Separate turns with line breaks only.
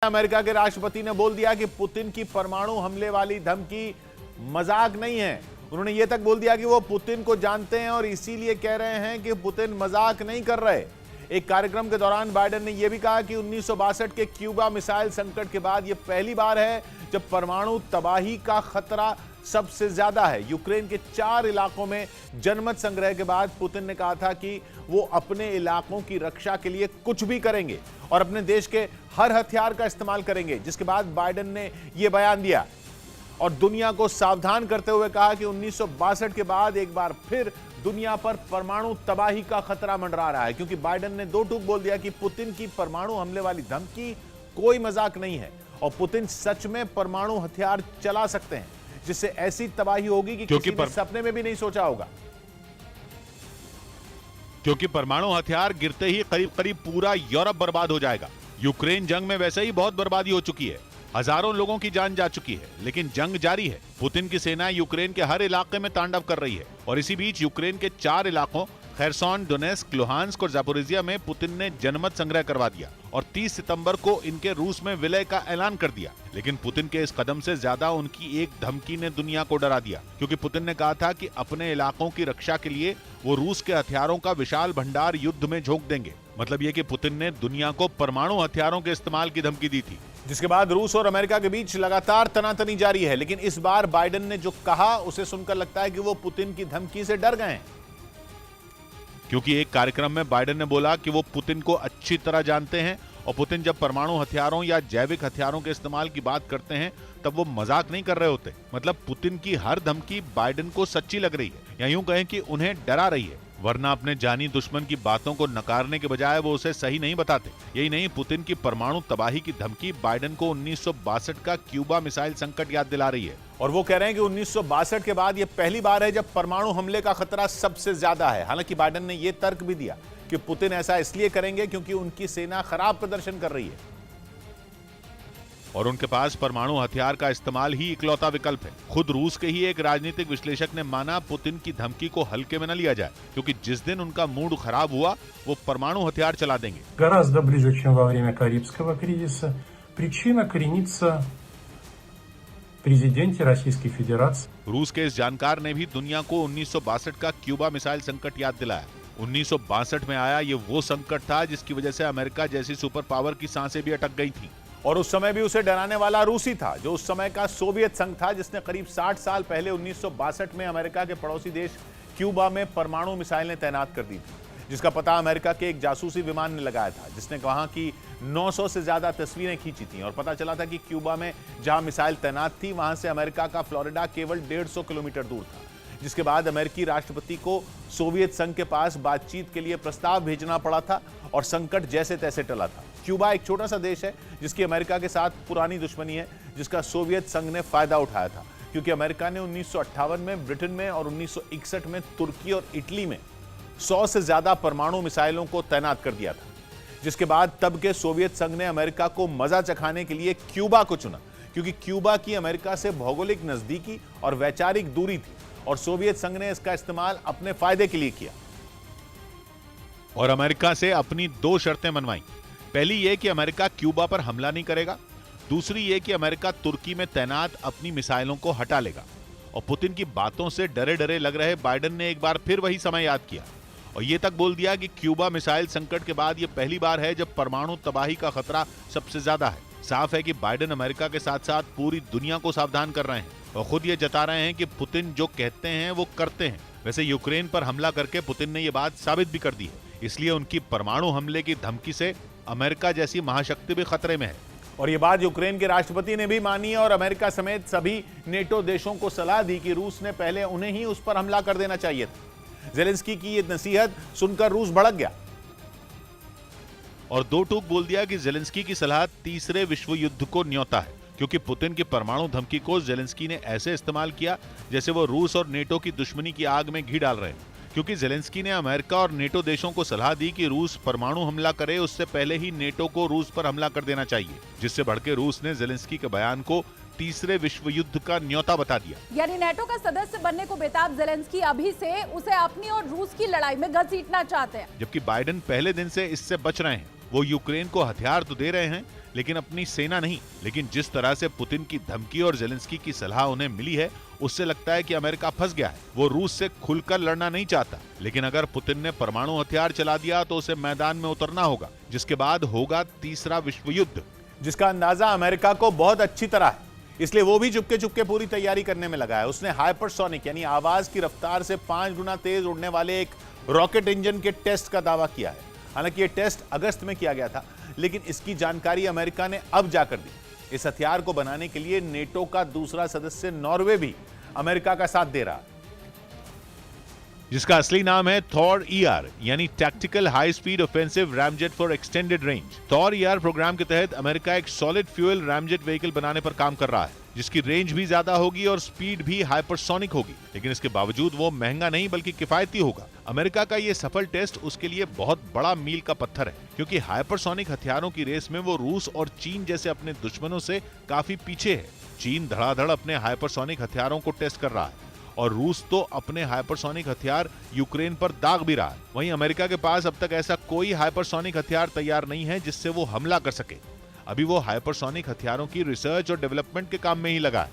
America के राष्ट्रपति ने बोल दिया कि पुतिन की परमाणु हमले वाली धमकी मजाक नहीं है। उन्होंने यह तक बोल दिया कि वो पुतिन को जानते हैं और इसीलिए कह रहे हैं कि पुतिन मजाक नहीं कर रहे। एक कार्यक्रम के दौरान बाइडेन ने यह भी कहा कि 1962 के क्यूबा मिसाइल संकट के बाद यह पहली बार है जब परमाणु तबाही का खतरा सबसे ज्यादा है। यूक्रेन के 4 इलाकों में जनमत संग्रह के बाद पुतिन ने कहा था कि वो अपने इलाकों की रक्षा के लिए कुछ भी करेंगे और अपने देश के हर हथियार का इस्तेमाल करेंगे, जिसके बाद बाइडेन ने यह बयान दिया और दुनिया को सावधान करते हुए कहा कि 1962 के बाद एक बार फिर दुनिया पर परमाणु तबाही का खतरा मंडरा रहा है, क्योंकि बाइडेन ने दो टूक बोल दिया कि पुतिन की परमाणु हमले वाली धमकी कोई मजाक नहीं है और पुतिन सच में परमाणु हथियार चला सकते हैं, जिससे ऐसी तबाही होगी कि किसी ने सपने में भी नहीं सोचा होगा।
क्योंकि परमाणु हथियार गिरते ही करीब करीब पूरा यूरोप बर्बाद हो जाएगा। यूक्रेन जंग में वैसे ही बहुत बर्बादी हो चुकी है, हजारों लोगों की जान जा चुकी है, लेकिन जंग जारी है। पुतिन की सेना यूक्रेन के हर इलाके में तांडव कर रही है और इसी बीच यूक्रेन के 4 इलाकों खेरसोन, डोनेस्क, लुहांस्क और जापोरिजिया में पुतिन ने जनमत संग्रह करवा दिया और 30 सितंबर को इनके रूस में विलय का ऐलान कर दिया। लेकिन पुतिन के इस कदम से ज्यादा उनकी एक धमकी ने दुनिया को डरा दिया, क्योंकि पुतिन ने कहा था कि अपने इलाकों की रक्षा के लिए वो रूस के हथियारों का विशाल भंडार युद्ध में झोंक देंगे। मतलब ये कि पुतिन ने दुनिया को परमाणु हथियारों के इस्तेमाल की धमकी दी थी,
जिसके बाद रूस और अमेरिका के बीच लगातार तनातनी जारी है। लेकिन इस बार बाइडेन ने जो कहा उसे सुनकर लगता है कि वो पुतिन की धमकी से डर गए हैं,
क्योंकि एक कार्यक्रम में बाइडेन ने बोला कि वो पुतिन को अच्छी तरह जानते हैं और पुतिन जब परमाणु हथियारों या जैविक हथियारों के इस्तेमाल की बात करते हैं तब वो मजाक नहीं कर रहे होते। मतलब पुतिन की हर धमकी बाइडेन को सच्ची लग रही है, या यूं कहें कि उन्हें डरा रही है, वरना अपने जानी दुश्मन की बातों को नकारने के बजाय वो उसे सही नहीं बताते। यही नहीं, पुतिन की परमाणु तबाही की धमकी बाइडेन को 1962 का क्यूबा मिसाइल संकट याद दिला रही है
और वो कह रहे हैं कि 1962 के बाद ये पहली बार है जब परमाणु हमले का खतरा सबसे ज्यादा है। हालांकि बाइडेन ने यह तर्क भी दिया कि पुतिन ऐसा इसलिए करेंगे क्योंकि उनकी सेना खराब प्रदर्शन कर रही है
और उनके पास परमाणु हथियार का इस्तेमाल ही इकलौता विकल्प है। खुद रूस के ही एक राजनीतिक विश्लेषक ने माना पुतिन की धमकी को हल्के में न लिया जाए, क्योंकि जिस दिन उनका मूड खराब हुआ वो परमाणु हथियार चला देंगे।
Гораздо ближе, чем во время Карибского кризиса. Причина коренится в президенте Российской Федерации.
रूस के इस जानकार ने भी दुनिया को 1962 का क्यूबा मिसाइल संकट याद दिलाया। 1962 में आया ये वो संकट था जिसकी वजह से अमेरिका जैसी सुपर पावर की सांसें भी अटक गई थी
और उस समय भी उसे डराने वाला रूसी था, जो उस समय का सोवियत संघ था, जिसने करीब 60 साल पहले 1962 में अमेरिका के पड़ोसी देश क्यूबा में परमाणु मिसाइलें तैनात कर दी थी, जिसका पता अमेरिका के एक जासूसी विमान ने लगाया था, जिसने वहां की 900 से ज्यादा तस्वीरें खींची थी और पता चला था कि क्यूबा में जहां मिसाइल तैनात थी वहां से अमेरिका का फ्लोरिडा केवल 150 किलोमीटर दूर था। जिसके बाद अमेरिकी राष्ट्रपति को सोवियत संघ के पास बातचीत के लिए प्रस्ताव भेजना पड़ा था और संकट जैसे तैसे टला था। क्यूबा एक छोटा सा देश है जिसकी अमेरिका के साथ पुरानी दुश्मनी है, जिसका सोवियत संघ ने फायदा उठाया था, क्योंकि अमेरिका ने 1958 में ब्रिटेन में और 1961 में तुर्की और इटली में 100 से ज्यादा परमाणु मिसाइलों को तैनात कर दिया था। जिसके बाद तब के सोवियत संघ ने अमेरिका को मजा चखाने के लिए क्यूबा को चुना, क्योंकि क्यूबा की अमेरिका से भौगोलिक नजदीकी और वैचारिक दूरी थी और सोवियत संघ ने इसका इस्तेमाल अपने फायदे के लिए किया
और अमेरिका से अपनी 2 शर्तें मनवाई। पहली यह कि अमेरिका क्यूबा पर हमला नहीं करेगा, दूसरी यह कि अमेरिका तुर्की में तैनात अपनी मिसाइलों को हटा लेगा। और पुतिन की बातों से डरे डरे लग रहे बाइडेन ने एक बार फिर वही समय याद किया और यह तक बोल दिया कि क्यूबा मिसाइल संकट के बाद यह पहली बार है जब परमाणु तबाही का खतरा सबसे ज्यादा है। साफ है कि बाइडेन अमेरिका के साथ साथ पूरी दुनिया को सावधान कर रहे हैं और खुद ये जता रहे हैं कि पुतिन जो कहते हैं वो करते हैं। वैसे यूक्रेन पर हमला करके पुतिन ने ये बात साबित भी कर दी है, इसलिए उनकी परमाणु हमले की धमकी से अमेरिका जैसी महाशक्ति भी खतरे में है।
और ये बात यूक्रेन के राष्ट्रपति ने भी मानी और अमेरिका समेत सभी नेटो देशों को सलाह दी कि रूस ने पहले उन्हें ही उस पर हमला कर देना चाहिए था। जेलेंस्की की ये नसीहत सुनकर रूस भड़क गया
और 2 टूक बोल दिया कि जेलेंस्की की सलाह तीसरे विश्व युद्ध को न्योता है, क्योंकि पुतिन की परमाणु धमकी को जेलेंस्की ने ऐसे इस्तेमाल किया जैसे वो रूस और नेटो की दुश्मनी की आग में घी डाल रहे हैं। क्योंकि जेलेंस्की ने अमेरिका और नेटो देशों को सलाह दी कि रूस परमाणु हमला करे उससे पहले ही नेटो को रूस पर हमला कर देना चाहिए, जिससे भड़के रूस ने जेलेंस्की के बयान को तीसरे विश्व युद्ध का न्योता बता दिया।
यानी नेटो का सदस्य बनने को बेताब जेलेंस्की अभी से उसे अपनी और रूस की लड़ाई में घसीटना चाहते हैं,
जबकि बाइडेन पहले दिन से इससे बच रहे हैं। वो यूक्रेन को हथियार तो दे रहे हैं, लेकिन अपनी सेना नहीं। लेकिन जिस तरह से पुतिन की धमकी और जेलेंस्की की सलाह उन्हें मिली है, उससे लगता है कि अमेरिका फंस गया है। वो रूस से खुलकर लड़ना नहीं चाहता, लेकिन अगर पुतिन ने परमाणु हथियार चला दिया तो उसे मैदान में उतरना होगा, जिसके बाद होगा तीसरा विश्व युद्ध,
जिसका अंदाजा अमेरिका को बहुत अच्छी तरह है। इसलिए वो भी चुपके चुपके पूरी तैयारी करने में लगा है। उसने हाइपरसोनिक यानी आवाज की रफ्तार से 5 गुना तेज उड़ने वाले एक रॉकेट इंजन के टेस्ट का दावा किया है। हालांकि ये टेस्ट अगस्त में किया गया था, लेकिन इसकी जानकारी अमेरिका ने अब जाकर दी। इस हथियार को बनाने के लिए नेटो का दूसरा सदस्य नॉर्वे भी अमेरिका का साथ दे रहा है,
जिसका असली नाम है थॉर ER यानी tactical high speed offensive ramjet for extended range. Thor ER program के तहत अमेरिका एक सॉलिड फ्यूल रैमजेट व्हीकल बनाने पर काम कर रहा है, जिसकी रेंज भी ज्यादा होगी और स्पीड भी हाइपरसोनिक होगी। लेकिन इसके बावजूद वो महंगा नहीं बल्कि किफायती होगा। अमेरिका का ये सफल टेस्ट उसके लिए बहुत बड़ा मील का पत्थर है, क्योंकि हाइपरसोनिक हथियारों की रेस में वो रूस और चीन जैसे अपने दुश्मनों से काफी पीछे है। चीन धड़ाधड़ अपने हाइपरसोनिक हथियारों को टेस्ट कर रहा है और रूस तो अपने हाइपरसोनिक हथियार यूक्रेन पर दाग भी रहा है। वहीं अमेरिका के पास अब तक ऐसा कोई हाइपरसोनिक हथियार तैयार नहीं है जिससे वो हमला कर सके। अभी वो हाइपरसोनिक हथियारों की रिसर्च और डेवलपमेंट के काम में ही लगा है।